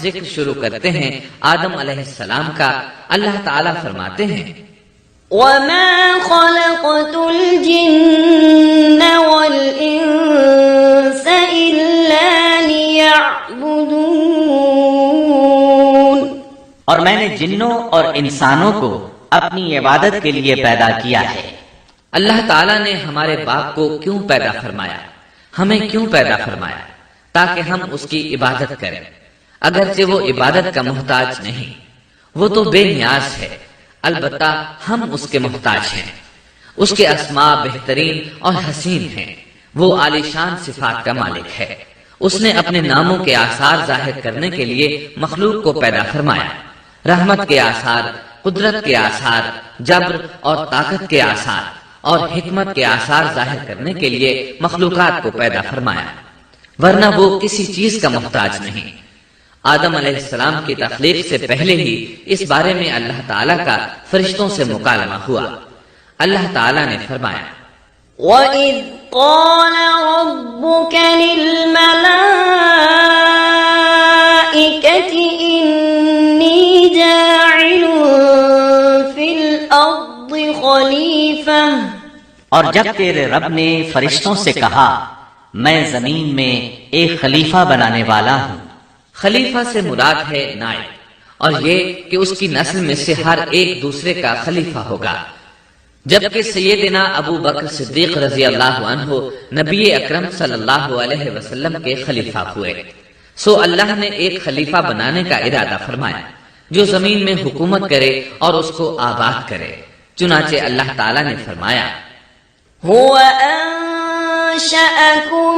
ذکر شروع کرتے ہیں آدم علیہ السلام کا۔ اللہ تعالیٰ فرماتے ہیں وَمَا خَلَقْتُ الْجِنَّ وَالْإِنسَ إِلَّا لِيَعْبُدُونَ، اور میں نے جنوں اور انسانوں کو اپنی عبادت کے لیے پیدا کیا ہے۔ اللہ تعالیٰ نے ہمارے باپ کو کیوں پیدا فرمایا، ہمیں کیوں پیدا فرمایا؟ تاکہ ہم اس کی عبادت کریں، اگرچہ وہ عبادت کا محتاج نہیں، وہ تو بے نیاز ہے، البتہ ہم اس کے محتاج ہیں۔ اس کے اسماء بہترین اور حسین ہیں، وہ عالی شان صفات کا مالک ہے۔ اس نے اپنے ناموں کے آثار ظاہر کرنے کے لیے مخلوق کو پیدا فرمایا، رحمت کے آثار، قدرت کے آثار، جبر اور طاقت کے آثار اور حکمت کے آثار ظاہر کرنے کے لیے مخلوقات کو پیدا فرمایا، ورنہ وہ کسی چیز کا محتاج نہیں۔ آدم علیہ السلام کی تخلیق سے پہلے ہی اس بارے میں اللہ تعالیٰ کا فرشتوں سے مکالمہ ہوا۔ اللہ تعالیٰ نے فرمایا وَإِذْ قَالَ رَبُّكَ لِلْمَلَائِكَةِ إِنِّي جَاعِلٌ فِي الْأَرْضِ خَلِيفَةً، اور جب تیرے رب نے فرشتوں سے کہا میں زمین میں ایک خلیفہ بنانے والا ہوں۔ خلیفہ سے مراد ہے نائب، اور یہ کہ اس کی نسل میں سے ہر ایک دوسرے کا خلیفہ ہوگا، جبکہ سیدنا ابو بکر صدیق رضی اللہ عنہ نبی اکرم صلی اللہ علیہ وسلم کے خلیفہ ہوئے۔ سو اللہ نے ایک خلیفہ بنانے کا ارادہ فرمایا جو زمین میں حکومت کرے اور اس کو آباد کرے۔ چنانچہ اللہ تعالیٰ نے فرمایا هو أنشأكم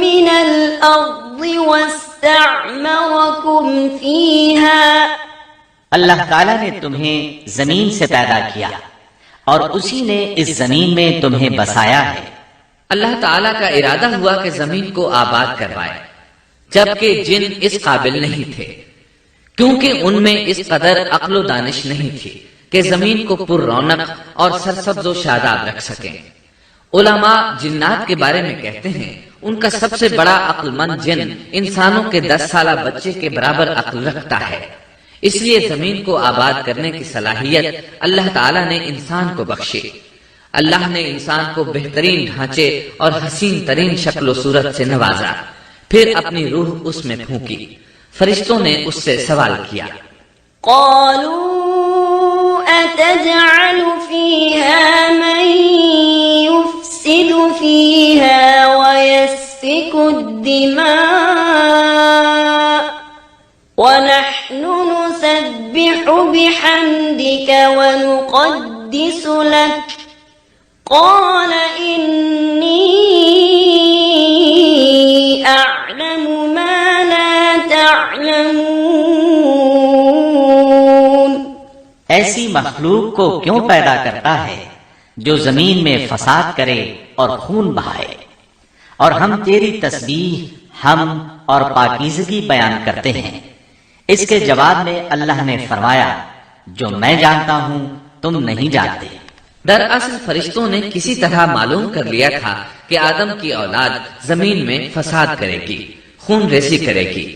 من الأرض واستعمركم فيها، اللہ تعالیٰ نے تمہیں زمین سے پیدا کیا اور اسی نے اس زمین میں تمہیں بسایا ہے۔ اللہ تعالیٰ کا ارادہ ہوا کہ زمین کو آباد کروائے، جبکہ جن اس قابل نہیں تھے، کیونکہ ان میں اس قدر عقل و دانش نہیں تھی کہ زمین کو پر رونق اور سرسبز و شاداب رکھ سکیں۔ علماء جنات کے بارے میں کہتے ہیں ان کا سب سے بڑا عقل مند جن انسانوں کے 10 سالہ بچے کے برابر عقل رکھتا ہے، اس لیے زمین کو آباد کرنے کی صلاحیت اللہ تعالیٰ نے انسان کو بخشی۔ اللہ نے انسان کو بہترین ڈھانچے اور حسین ترین شکل و صورت سے نوازا، پھر اپنی روح اس میں پھونکی۔ فرشتوں نے اس سے سوال کیا قالوا أتجعل فيها من يفسد فيها ويسفك الدماء ونحن نسبح بحمدك ونقدس لك قال إني أعلم ما لا تعلمون۔ ایسی مخلوق کو کیوں پیدا کرتا ہے جو زمین میں فساد کرے اور خون بہائے، اور ہم تیری تسبیح، حمد اور پاکیزگی بیان کرتے ہیں۔ اس کے جواب میں اللہ نے فرمایا جو میں جانتا ہوں تم نہیں جانتے۔ دراصل فرشتوں نے کسی طرح معلوم کر لیا تھا کہ آدم کی اولاد زمین میں فساد کرے گی، خون ریزی کرے گی،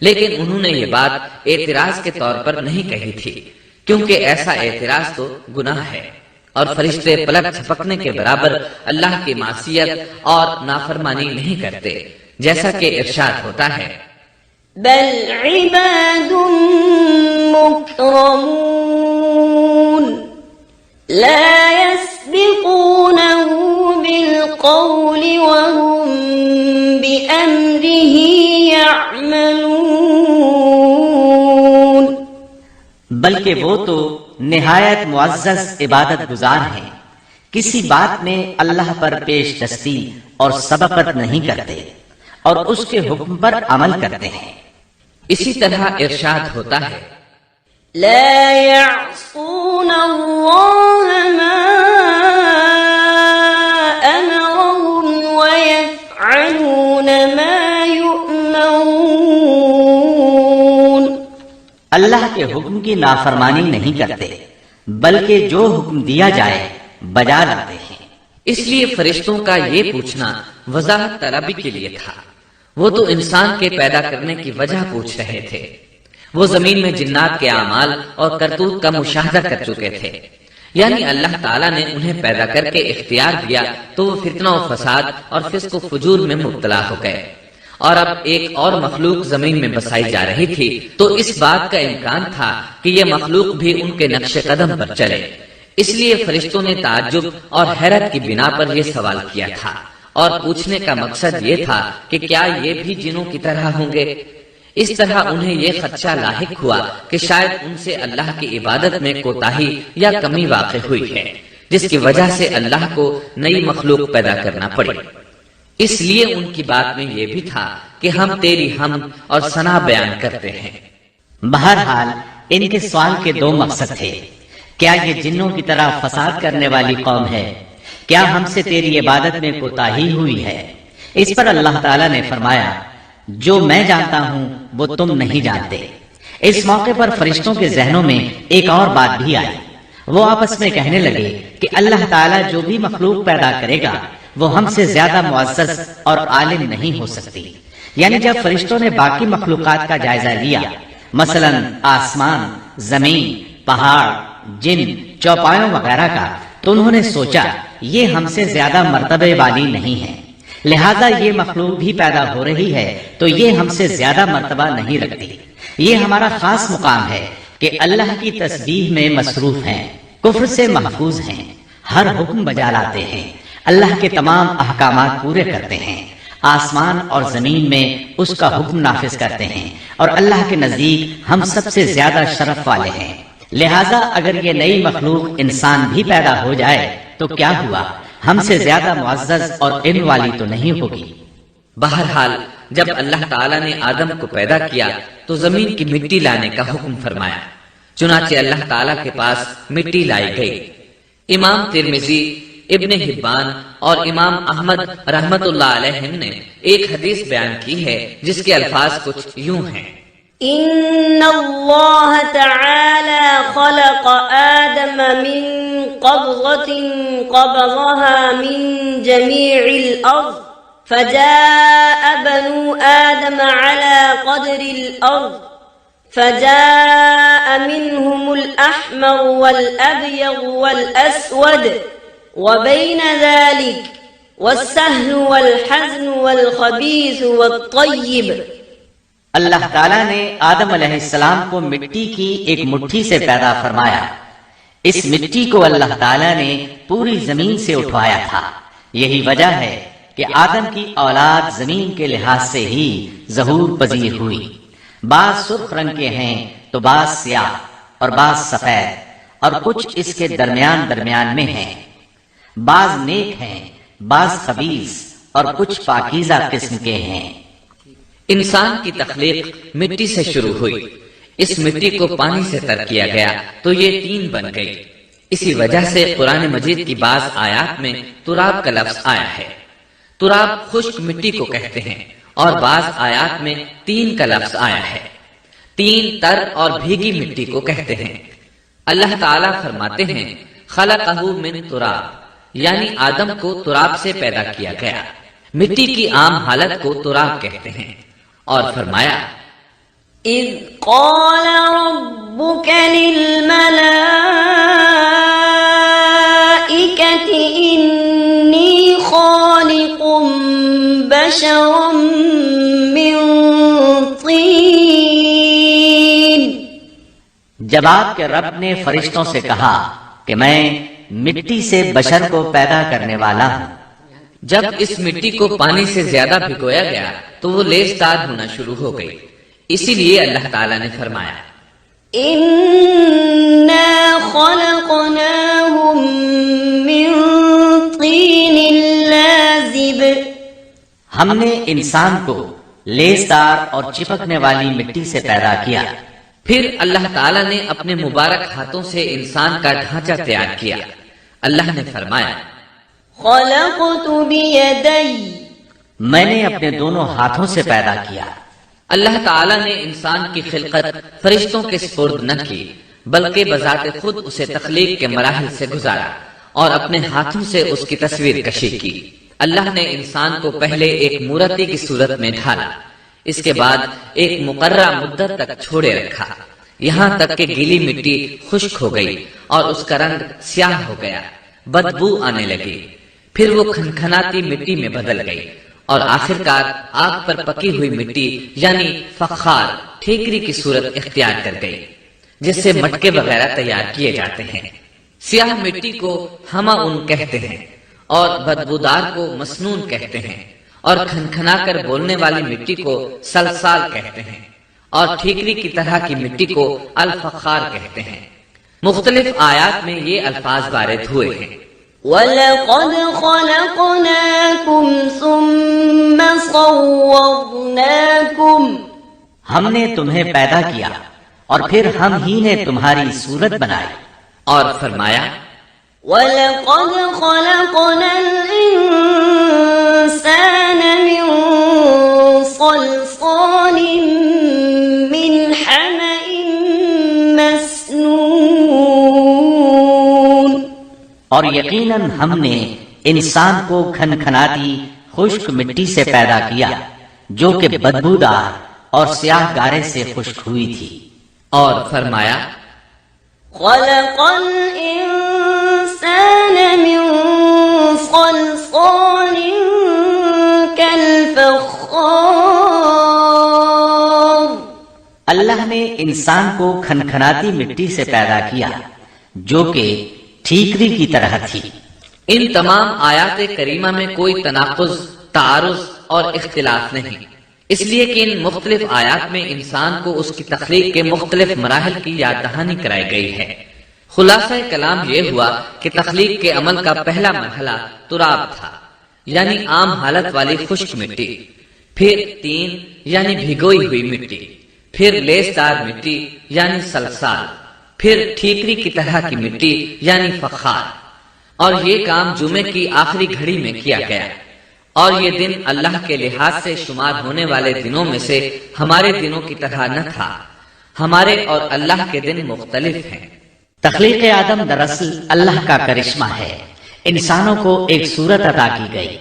لیکن انہوں نے یہ بات اعتراض کے طور پر نہیں کہی تھی، کیونکہ ایسا اعتراض تو گناہ ہے، اور فرشتے پلک جھپکنے کے برابر اللہ کی معصیت اور نافرمانی نہیں کرتے، جیسا کہ ارشاد ہوتا ہے بل عباد مکرمون لا يسبقونه بالقول وهم بأمره يعملون، بلکہ وہ تو نہایت معزز عبادت گزار ہیں، کسی بات میں اللہ پر پیش دستی اور سبقت نہیں کرتے اور اس کے حکم پر عمل کرتے ہیں۔ اسی طرح ارشاد ہوتا ہے لا يعصون الله ما أمرهم ويفعلون ما يؤمرون، اللہ کے حکم کی نافرمانی نہیں کرتے بلکہ جو حکم دیا جائے بجا لاتے ہیں۔ اس لیے فرشتوں کا یہ پوچھنا وضاحت طلبی کے لیے تھا۔ وہ تو انسان کے پیدا کرنے کی وجہ پوچھ رہے تھے۔ وہ زمین میں جنات کے اعمال اور کرتوت کا مشاہدہ کر چکے تھے، یعنی اللہ تعالیٰ نے انہیں پیدا کر کے اختیار دیا تو وہ فتنہ و فساد اور فسق و فجور میں مبتلا ہو گئے، اور اب ایک اور مخلوق زمین میں بسائی جا رہی تھی، تو اس بات کا امکان تھا کہ یہ مخلوق بھی ان کے نقش قدم پر چلے۔ اس لیے فرشتوں نے تعجب اور حیرت کی بنا پر یہ سوال کیا تھا، اور پوچھنے کا مقصد یہ تھا کہ کیا یہ بھی جنوں کی طرح ہوں گے؟ اس طرح انہیں یہ خدشہ لاحق ہوا کہ شاید ان سے اللہ کی عبادت میں کوتاہی یا کمی واقع ہوئی ہے، جس کی وجہ سے اللہ کو نئی مخلوق پیدا کرنا پڑی۔ اس لیے ان کی بات میں یہ بھی تھا کہ ہم تیری حمد اور ثنا بیان کرتے ہیں۔ بہرحال ان کے سوال کے دو مقصد تھے۔ کیا یہ جنوں کی طرح فساد کرنے والی قوم ہے؟ کیا ہم سے تیری عبادت میں کوتاہی ہوئی ہے؟ اس پر اللہ تعالیٰ نے فرمایا، جو میں جانتا ہوں وہ تم نہیں جانتے۔ اس موقع پر فرشتوں کے ذہنوں میں ایک اور بات بھی آئی۔ وہ آپس میں کہنے لگے کہ اللہ تعالیٰ جو بھی مخلوق پیدا کرے گا وہ ہم سے زیادہ معزز اور عالم نہیں ہو سکتی۔ یعنی جب فرشتوں نے باقی مخلوقات کا جائزہ لیا، مثلا آسمان، زمین، پہاڑ، جن، چوپایوں وغیرہ کا، تو انہوں نے سوچا یہ ہم سے زیادہ مرتبے والی نہیں ہے، لہذا یہ مخلوق بھی پیدا ہو رہی ہے تو یہ ہم سے زیادہ مرتبہ نہیں رکھتی۔ یہ ہمارا خاص مقام ہے کہ اللہ کی تسبیح میں مصروف ہیں، کفر سے محفوظ ہیں، ہر حکم بجا لاتے ہیں، اللہ کے تمام احکامات پورے کرتے ہیں، آسمان اور زمین میں اس کا حکم نافذ کرتے ہیں، اور اللہ کے نزدیک ہم سب سے زیادہ شرف والے ہیں۔ لہذا اگر یہ نئی مخلوق انسان بھی پیدا ہو جائے تو کیا ہوا، ہم سے زیادہ معزز اور علم والی تو نہیں ہوگی۔ بہرحال جب اللہ تعالیٰ نے آدم کو پیدا کیا تو زمین کی مٹی لانے کا حکم فرمایا، چنانچہ اللہ تعالیٰ کے پاس مٹی لائی گئی۔ امام ترمذی، ابن حبان اور امام احمد رحمت اللہ علیہ نے ایک حدیث بیان کی ہے جس کے الفاظ کچھ یوں ہیں: إن الله تعالى خلق آدم من قبضة قبضها من جميع الأرض فجاء بنو آدم على قدر الأرض فجاء منهم الأحمر والأبيض والأسود وبين ذلك والسهل والحزن والخبيث والطيب۔ اللہ تعالیٰ نے آدم علیہ السلام کو مٹی کی ایک مٹھی سے پیدا فرمایا۔ اس مٹی کو اللہ تعالیٰ نے پوری زمین سے اٹھوایا تھا۔ یہی وجہ ہے کہ آدم کی اولاد زمین کے لحاظ سے ہی ظہور پذیر ہوئی۔ بعض سرخ رنگ کے ہیں تو بعض سیاہ اور بعض سفید، اور کچھ اس کے درمیان میں ہیں۔ بعض نیک ہیں، بعض خبیث، اور کچھ پاکیزہ قسم کے ہیں۔ انسان کی تخلیق مٹی سے شروع ہوئی، اس مٹی کو پانی سے تر کیا گیا تو یہ تین بن گئی۔ اسی وجہ سے قرآن مجید کی بعض آیات میں تراب کا لفظ آیا ہے۔ تراب خشک مٹی کو کہتے ہیں، اور بعض آیات میں تین کا لفظ آیا ہے۔ تین تر اور بھیگی مٹی کو کہتے ہیں۔ اللہ تعالیٰ فرماتے ہیں خلقہ من تراب، یعنی آدم کو تراب سے پیدا کیا گیا۔ مٹی کی عام حالت کو تراب کہتے ہیں، اور فرمایا إذ قال ربك للملائكة إني خالق بشرا من طين۔ جب آپ کے رب نے فرشتوں سے کہا کہ میں مٹی سے بشر کو پیدا کرنے والا ہوں۔ جب اس مٹی کو پانی سے زیادہ بھگویا گیا تو وہ لیسدار ہونا شروع ہو گئی، اسی لیے اللہ تعالیٰ نے فرمایا إنا خلقناهم من طين لازب۔ ہم نے انسان کو لیسدار اور چپکنے والی مٹی سے پیدا کیا۔ پھر اللہ تعالیٰ نے اپنے مبارک ہاتھوں سے انسان کا ڈھانچہ تیار کیا۔ اللہ نے فرمایا خلقت بيدي، میں نے اپنے دونوں ہاتھوں سے پیدا کیا۔ اللہ تعالیٰ نے انسان کی خلقت فرشتوں کے سپرد نہ کی، بلکہ بذات خود اسے تخلیق کے مراحل سے گزارا اور اپنے ہاتھوں سے اس کی تصویر کشی کی۔ اللہ نے انسان کو پہلے ایک مورتی کی صورت میں ڈھالا، اس کے بعد ایک مقررہ مدت تک چھوڑے رکھا، یہاں تک کہ گیلی مٹی خشک ہو گئی اور اس کا رنگ سیاہ ہو گیا، بدبو آنے لگی، پھر وہ کھنکھناتی مٹی میں بدل گئی اور آخرکار آگ پر پکی ہوئی مٹی یعنی فخار ٹھیکری کی صورت اختیار کر گئی، جس سے مٹکے وغیرہ تیار کیے جاتے ہیں۔ سیاہ مٹی کو ہما اون کہتے ہیں اور بدبودار کو مسنون کہتے ہیں، اور کھنکھنا کر بولنے والی مٹی کو سلسال کہتے ہیں، اور ٹھیکری کی طرح کی مٹی کو الفخار کہتے ہیں۔ مختلف آیات میں یہ الفاظ وارد ہوئے ہیں۔ وَلَقَدْ خَلَقْنَاكُمْ ثُمَّ صَوَّرْنَاكُمْ، ہم نے تمہیں پیدا کیا اور پھر ہم ہی نے تمہاری صورت بنائی، اور فرمایا وَلَقَدْ خَلَقْنَا الْإِنسَانَ مِنْ صَلْصَالٍ مِنْ حَمَإٍ مَسْنُونٍ، اور یقیناً ہم نے انسان کو کھنکھناتی خشک مٹی سے پیدا کیا جو کہ بدبودار اور سیاہ گارے سے خشک ہوئی تھی، اور فرمایا خَلَقَ الْإِنسَانَ مِنْ صَلْصَالٍ كَالْفَخَّارِ، اللہ نے انسان کو کھنکھناتی مٹی سے پیدا کیا جو کہ ٹھیکری کی طرح تھی۔ ان تمام آیات کریمہ میں کوئی تناقض، تعارض اور اختلاف نہیں، اس لیے کہ ان مختلف آیات میں انسان کو اس کی تخلیق کے مختلف مراحل کی یاد دہانی کرائی گئی ہے۔ خلاصہ کلام یہ ہوا کہ تخلیق کے عمل کا پہلا مرحلہ تراب تھا، یعنی عام حالت والی خشک مٹی، پھر تین یعنی بھگوئی ہوئی مٹی، پھر لیسدار مٹی یعنی سلسال، پھر ٹھیکری کی طرح کی مٹی یعنی فخار، اور یہ کام جمعے کی آخری گھڑی میں کیا گیا، اور یہ دن اللہ کے لحاظ سے شمار ہونے والے دنوں میں سے ہمارے دنوں کی طرح نہ تھا، ہمارے اور اللہ کے دن مختلف ہیں۔ تخلیق آدم دراصل اللہ کا کرشمہ ہے، انسانوں کو ایک صورت عطا کی گئی